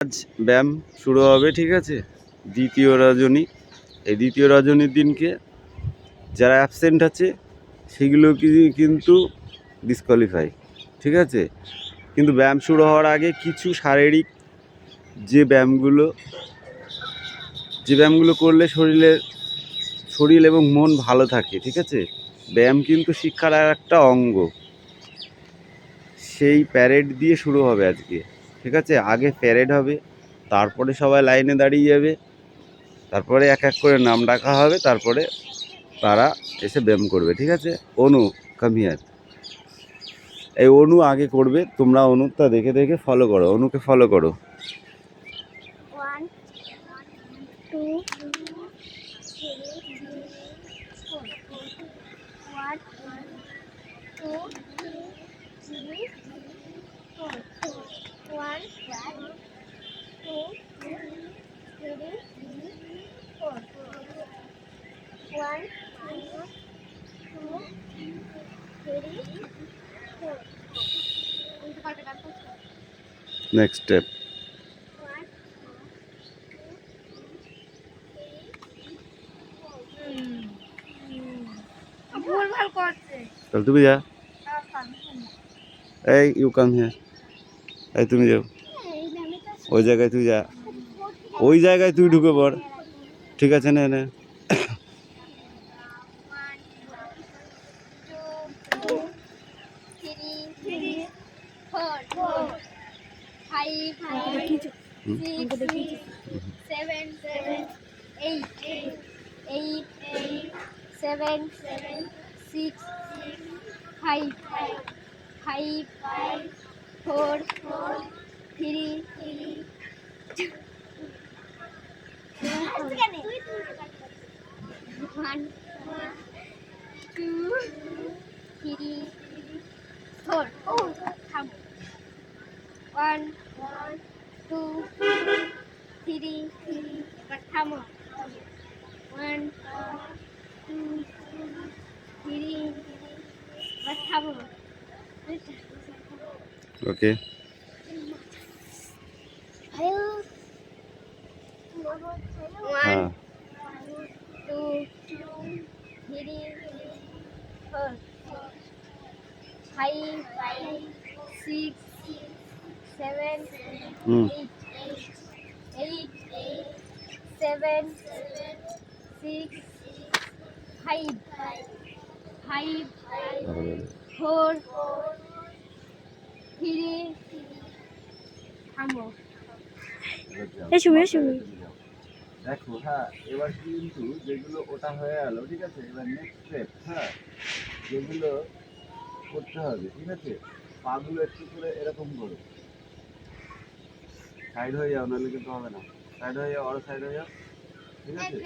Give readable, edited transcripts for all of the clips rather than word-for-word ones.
আজ ব্যায়াম শুরু হবে, ঠিক আছে? দ্বিতীয় রজনী। এই দ্বিতীয় রজনীর দিনকে যারা অ্যাবসেন্ট আছে সেগুলো কিন্তু ডিসকোয়ালিফাই, ঠিক আছে? কিন্তু ব্যায়াম শুরু হওয়ার আগে কিছু শারীরিক যে ব্যায়ামগুলো করলে শরীর এবং মন ভালো থাকে, ঠিক আছে? ব্যায়াম কিন্তু শিক্ষার আর একটা অঙ্গ। সেই প্যারেড দিয়ে শুরু হবে আজকে, ঠিক আছে? আগে প্যারেড হবে, তারপরে সবাই লাইনে দাঁড়িয়ে যাবে, তারপরে এক এক করে নাম ডাকা হবে, তারপরে তারা এসে ব্যায়াম করবে, ঠিক আছে? অনু, কাম হিয়ার। এই অনু আগে করবে, তোমরা অনুটা দেখে দেখে ফলো করো, অনুকে ফলো করো। 1 2 3 4 1 2 3 4 1 2 3 4 1 2 3 4 নেক্সট স্টেপ। ভুলভাল করছে। তাহলে তুমি যা, এই ইউ কাম হিয়ার, এই তুমি যাও ওই জায়গায়, তুই যা ওই জায়গায়, তুই ঢুকে পড়, ঠিক আছে? না না, 1 2 3 এবার থামো 1 2 3 এবার থামো ওকে। হ্যাঁ, 1 2 3 4 5 6 7 হুম, 8 7 6 5 4 3 থামো দেখো। হ্যাঁ, এবার কিন্তু যেগুলো ওটা হয়ে গেল, ঠিক আছে? এবার নেক্সট স্টেপ, হ্যাঁ, যেগুলো করতে হবে, ঠিক আছে? পাগুলো একটু করে এরকম করো, সাইড হয়ে যাও, নাহলে কিন্তু হবে না। সাইড হয়ে যাও, আরো সাইড হয়ে যাও, ঠিক আছে?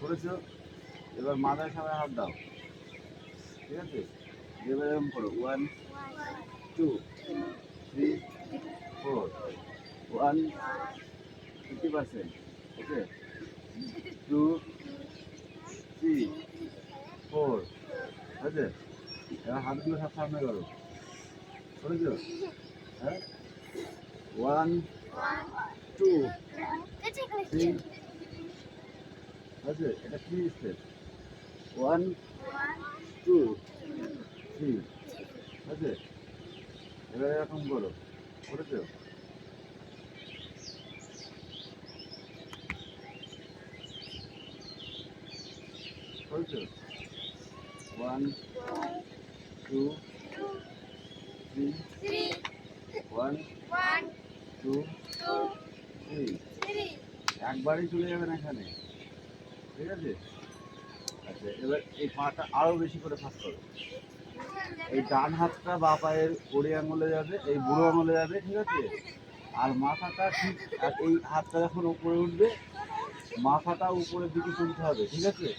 করেছো? এবার মাথায় সবাই হাত দাও, ঠিক আছে? এবার এরকম করো, 1 2 3 4 1 50%, ওকে? 2 3 4, আছে? এবার হাতগুলো সব সামনে করো, করেছো? হ্যাঁ, 1 2 3, আছে? এটা 3 স্টেপ, 1 2 3, আছে? এবার এরকম করো, করেছো? করেছো? 1 2 3 1 2 3, একবারই চলে যাবেন এখানে, ঠিক আছে? আচ্ছা, এবার এই পাটা আরো বেশি করে ফাঁস করো। এই ডান হাতটা বা পায়ের কড়ি আঙুলে যাবে, এই বুড়ো আঙুলে যাবে, ঠিক আছে? আর মাথাটা ঠিক, আর এই হাতটা যখন উপরে উঠবে, মাথাটা উপরের দিকে তুলতে হবে, ঠিক আছে?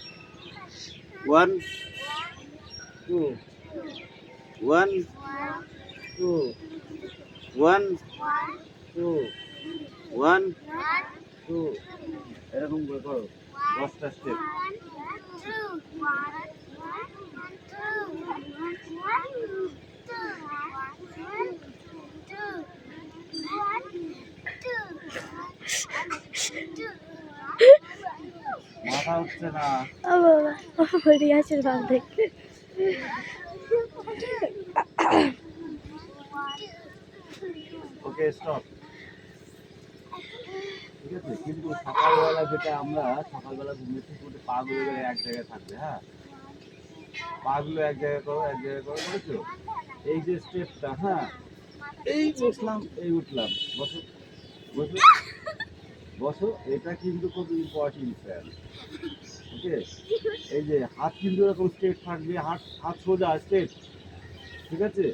1 2 1 2 1 2 1 2, এরকম করে করো 10টা স্টেপ। মাথা উঠছে না। ও বাবা রিয়াসের ভাব দেখতে ওকে স্টপ। ঠিক আছে, কিন্তু সকালবেলা যেটা আমরা সকালবেলা ঘুম থেকে উঠে পা গুলো এক জায়গায় থাকবে, হ্যাঁ পা গুলো এক জায়গায় করো, এক জায়গায় করো, করেছো? এই যে স্টেপটা, হ্যাঁ এই বসলাম, এই উঠলাম, বসো বসো বসো, এটা কিন্তু খুব ইম্পর্টেন্ট স্যার। ওকে, এই যে হাত কিন্তু এরকম স্ট্রেট থাকবে, হাত হাত সোজা স্ট্রেট। ঠিক আছে,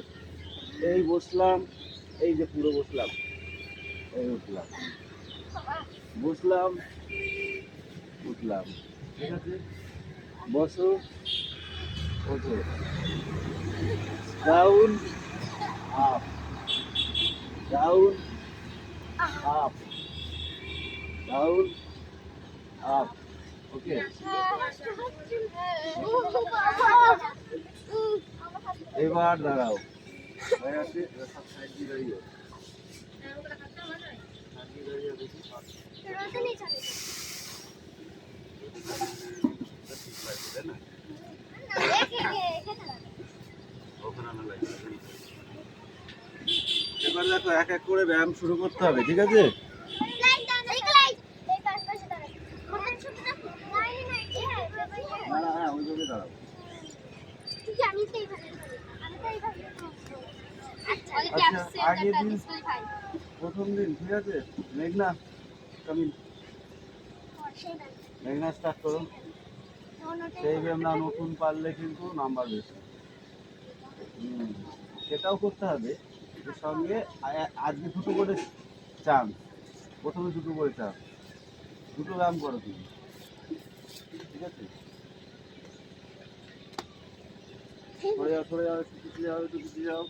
এই বসলাম, এই যে পুরো বসলাম, এই উঠলাম, বসলাম, উঠলাম। ঠিক আছে, বসো, ওঠো, down up, down up, down up. Okay, এবার দাঁড়াও, হয়ে গেছে, এবার সব সাইড দিয়ে দাঁড়িয়ে, সাইড দিয়ে দাঁড়িয়ে দেখি। ঠিক লাগছে, তাই না? ওখানে আনা লাগবে। এবার দেখো, এক এক করে ব্যায়াম শুরু করতে হবে, ঠিক আছে? না হ্যাঁ, ওইভাবে দাঁড়াও। আচ্ছা, আগের দিন প্রথম দিন, ঠিক আছে, মেঘনা কামিন, মেঘনা স্টার্ট করো। সেই ব্যায়াম না নতুন পারলে কিন্তু নাম্বার বেশি। সেটাও করতে হবে, এর সঙ্গে আজকে দুটো করে চান্স, প্রথমে দুটো করে চান্স, দুটো ব্যায়াম করো তুমি, ঠিক আছে? সরে যাও, সরে যাও, একটু পিছিয়ে যাও, একটু পিছিয়ে যাও,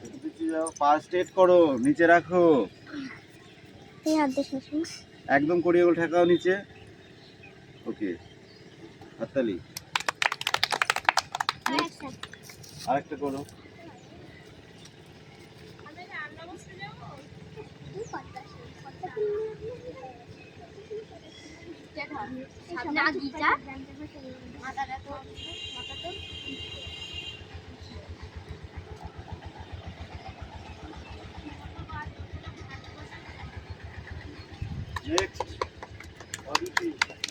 একটু পিছিয়ে যাও, পা স্ট্রেট করো, নিচে রাখো, একদম কড়িয়ে ঠেকাও নিচে। ওকে, হাততালি। আরেকটা করো। নেক্সট অদিতি,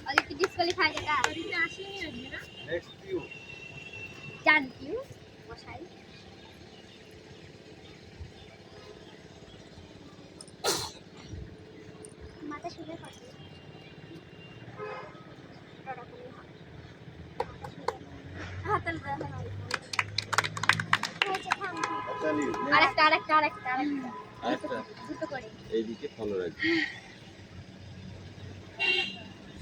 অদিতি ডিসকোয়ালিফাই এটা অদিতি আসেনি আজকে না। নেক্সট ইউ, জান ইউ মশাই মাথা শুনে পাচ্ছে হাতল দাও হাততালি। আরেকটা আরেকটা আরেকটা আরেকটা আরেকটা দুটো করে এইদিকে ফলো রাখবে,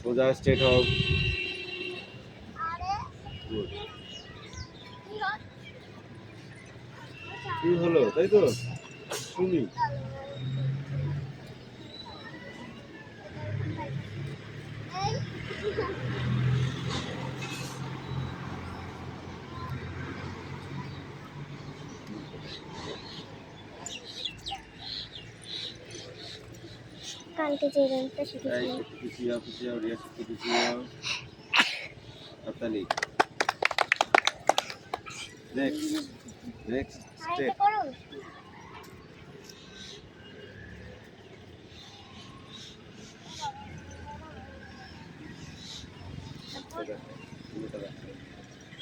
সোজা স্ট্রেট হও। গুড, কি হলো, তাই তো শুনি। কালকে যে রেঞ্জটা শিখেছি পিছিয়ে যাও, পিছিয়ে যাও, রিয়া একটু পিছিয়ে যাও, হাততালি। নেক্সট, নেক্সট স্টেপ, করো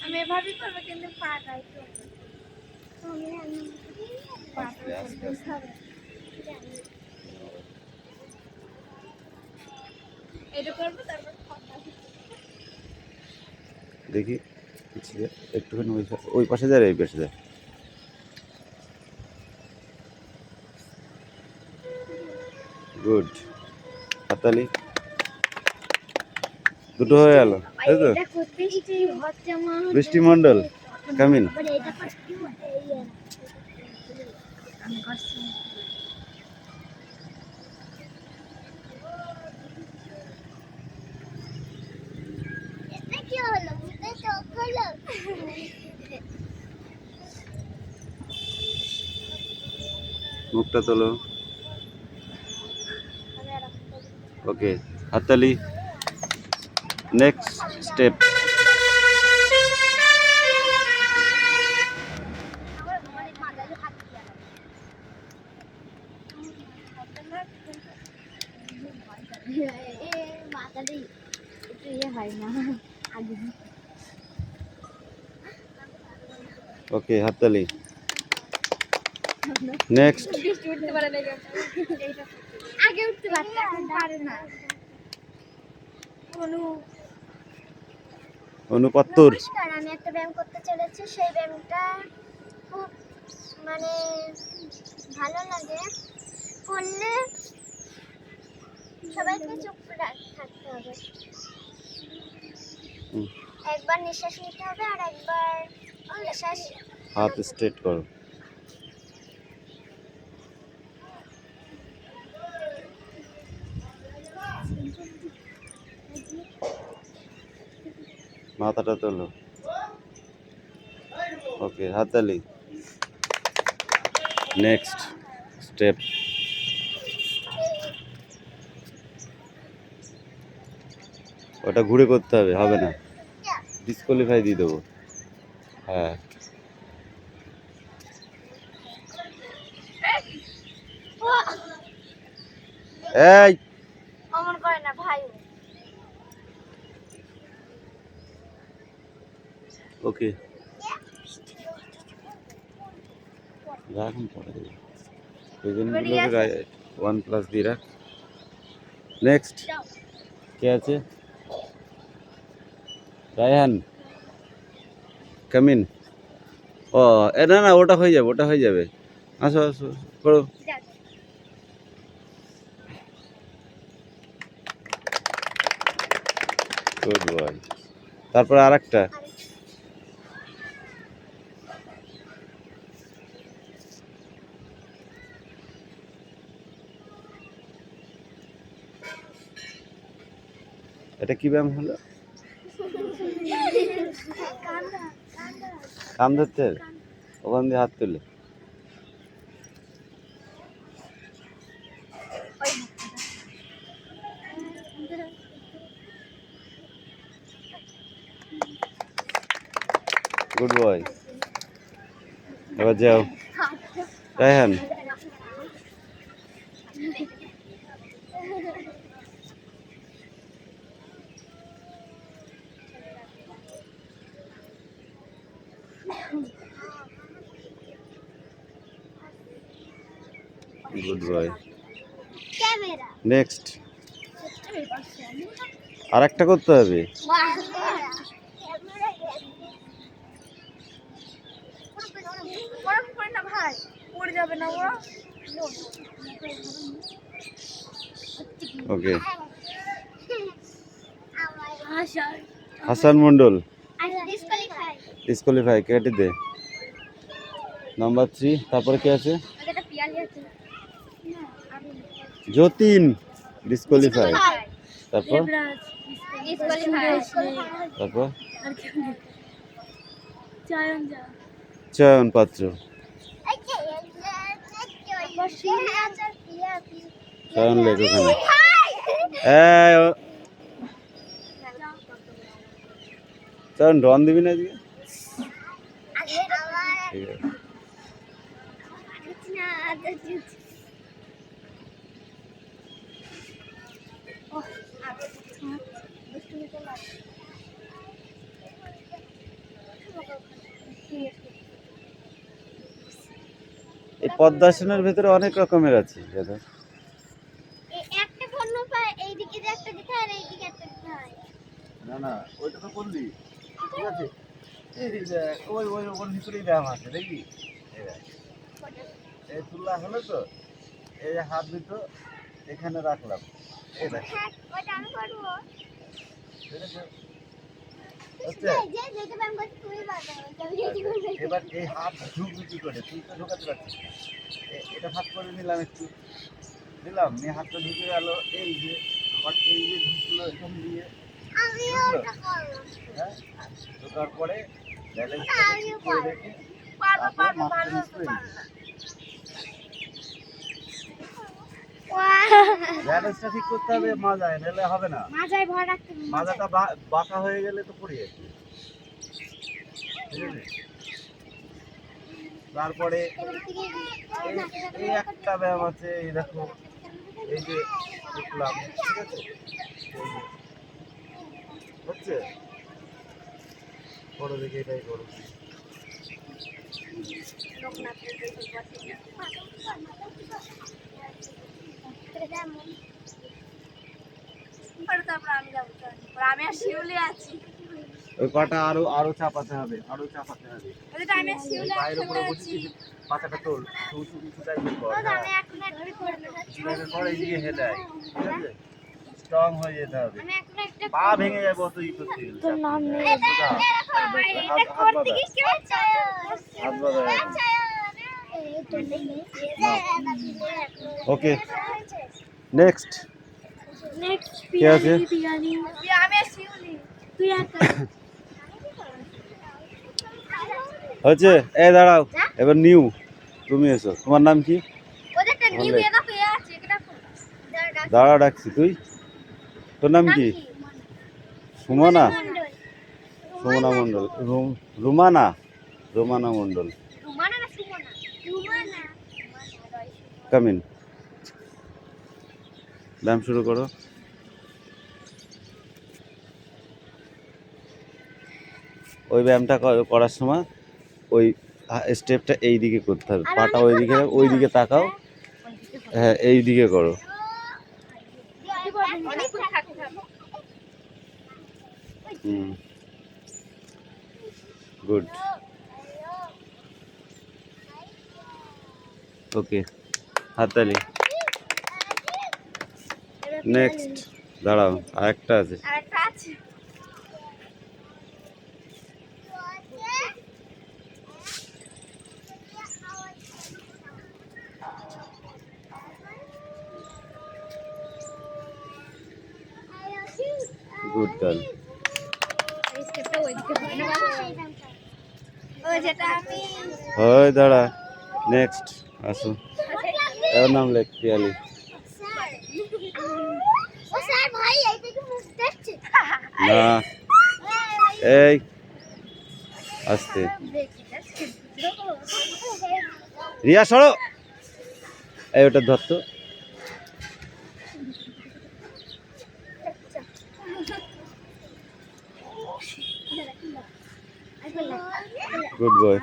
আমি এভাবেই করবো কিন্তু পা গাইতে আস্তে আস্তে আস্তে। এটা করবো তারপর দেখি পিছিয়ে একটুখানি ওই পাশে যায়, এই পাশে যায়। গুড, হাততালি। দুটো হয়ে গেল, তাই তো? বৃষ্টি মণ্ডল কামিন। মুখটা তোলো। ওকে, হাততালি। Next step. ওকে, হাততালি। নেক্সট। আগে উঠতে পারছে, এখন পারে না। অনুপত্তর। নমস্কার, আমি একটা ব্যায়াম করতে চলেছি। সেই ব্যায়ামটা খুব মানে ভালো লাগে করলে। সবাইকে চুপ থাকতে হবে। একবার নিঃশ্বাস নিতে হবে আর একবার নিঃশ্বাস। হাত স্ট্রেট করো। মাথাটা তোলো। ওকে, হাততালি। Next step. ওটা ঘুরে করতে হবে, হবে না, ডিসকোয়ালিফাই দিয়ে দেবো। হ্যাঁ, এই অমন করে না ভাই। ওকে, রাখুন পরে দেবো। ওজনগুলোকে 1+ দিয়ে রাখ। নেক্সট কে আছে? রায়হান, কামিন। ও না না, ওটা হয়ে যাবে, ওটা হয়ে যাবে। আসো আসো, করো। Good boy. তারপরে আরেকটা। এটা কি ব্যায়াম হলো? কান ধরতে হবে? ওখান দিয়ে হাত তুলে। Good boy. এবার যাও Raihan. Good boy. Camera next আর একটা করতে হবে। ভাই পড়ে যাবে না ওরা। ওকে, হাসান মন্ডল ডিসকোয়ালিফাই, কেটে দে। নাম্বার 3। তারপরে কে আছে? যতীন ডিসকোয়ালিফাই। তারপর তারপর চয়ন পাত্র। চয়ন লেখ ওখানে। চয়ন ডন দিবি না আজকে? ঠিক আছে। এই পদ্মাসনের ভেতরে অনেক রকমের আছে দাদা। একটা পণ্য পায়, এইদিকে যে একটা দিতে হয় আর এইদিকে একটা দিতে হয়। না না, ওইটা তো করলি, ঠিক আছে। এই যে ওই ওই ওর ভিতরেই ব্যায়াম আছে দেখি। এই তুলা হলো তো, এই যে হাত দুটো এখানে রাখলাম, এই দেখ। হ্যাঁ, ওটা আমি করবো। ঠিক আছে? যেটা ব্যায়াম করছি তুমি পারবে, আমি যেটা করবো। এবার এই হাত ঢুকঢুকি করে তুই তো ঢোকাতে পারছিস না। এটা ভাগ করে নিলাম, একটু দিলাম, নিয়ে হাতটা ঢুকে গেল। এই যে আবার এই যে ঢুকলো এখান দিয়ে, আমিও ওটা করবো। হ্যাঁ, ঢোকার পরে ব্যালেন্স আমিও করে পারবো। রেখে পারবো তারপর পারবো মাথাটা পারবো নিচ করে পারবো। ব্যালেন্সটা ঠিক করতে হবে মাজায়, নাহলে হবে না। মাজায় ভর রাখতে হবে। মাজাটা বাঁকা হয়ে গেলে তো পড়ে যাবে। ঠিক আছে? তারপরে এই একটা ব্যায়াম আছে, এই দেখো, এই যে দেখলাম, ঠিক আছে, এই যে হচ্ছে, করো দেখি, এটাই করো। আমি আর শিউলি আছি। ওই পাটা আরো চাপাতে হবে, আরো চাপাতে হবে। আমি আর শিউলি পায়ের উপরে বসেছিস, পাতাটা তোল, উঁচুটাই কর। আমি এখন একটা করব। কর, এইদিকে হেলে আয়, ঠিক আছে? স্ট্রং হয়ে যেতে হবে, আমি এখন একটা পা ভেঙে যাবে অত ই করতে গেলে। তোর নাম নেই। এটা করতে কি কি হচ্ছে? হাত বাঁধা এখন। ওকে, নেক্সট কি আছে? আমি আর শিউলি তুই একা। হচ্ছে, এই দাঁড়াও, এবার নিউ, তুমি এসো। তোমার নাম কি? ওদেরটা নিউ এটা তো আছে এটা দাঁড়া, ডাকছি। তোর নাম কি? সুমনা? সুমনা মণ্ডল। রুমানা? রুমানা মণ্ডল। রুমানা না সুমনা? রুমানা। কামিন, ব্যায়াম শুরু করো। ওই ব্যায়ামটা করার সময় ওই স্টেপটা এই দিকে করতে হবে, পাটা ওই দিকে তাকাও। হ্যাঁ, এই দিকে করো। গুড, ওকে, হাততালি। নেক্সট, দাঁড়াও, আরেকটা আছে। আরেকটা আছে। Good girl. এই স্টেপটা ওইদিকে হয় না বাবা? ওই যেটা আমি ওই দাঁড়া, নেক্সট আসো। এর নাম লেখ, পিয়ালি। ও স্যার ভাই এইটা কি মুছতে হচ্ছে? না, এই আস্তে। রিয়া সরো, এই ওটা ধরতো। গুড বয়,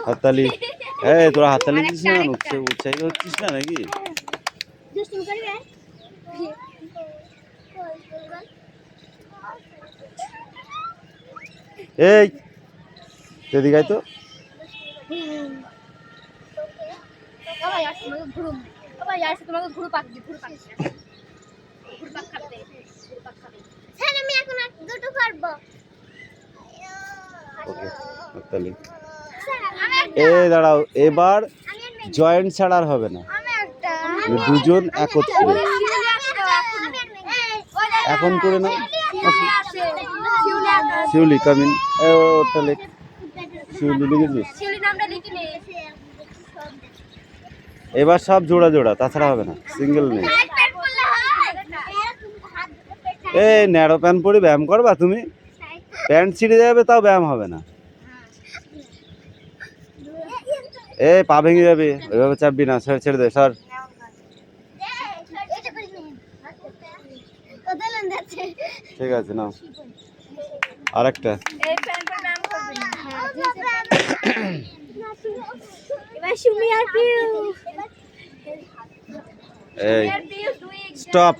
হাততালি। এই তোরা হাততালি দিস না, উৎসাহিত হচ্ছিস না নাকি? দুষ্টুমি করবে? এই এদিকে আয় তো। বাবা यार তোমাকে ঘুরুম। বাবা यार তোমাকে ঘুরু পাক দি, ঘুরু পাক খাবে। স্যার আমি এখন আর দুটো করব। ওকে, হাততালি। স্যার আমি এই দাঁড়াও, এবার জয়েন্ট ছাড়া আর হবে না, আমি একটা দুজন একত্রে এখন করে নাও। শিউলি কামিন, ওটা লেখ। শিউলি লিখেছিস? শিউলি নামটা লিখে নে। এবার সব জোড়া জোড়া, তাছাড়া হবে না, সিঙ্গেল নেই। এই ন্যারো প্যান্ট পরে ব্যায়াম করবা তুমি? প্যান্ট ছিঁড়ে যাবে, তাও ব্যায়াম হবে না। এ পা ভেঙে যাবে, ওইভাবে চাপবি না, ছেড়ে দে, সর। ঠিক আছে, নাও আরেকটা। এই স্টপ।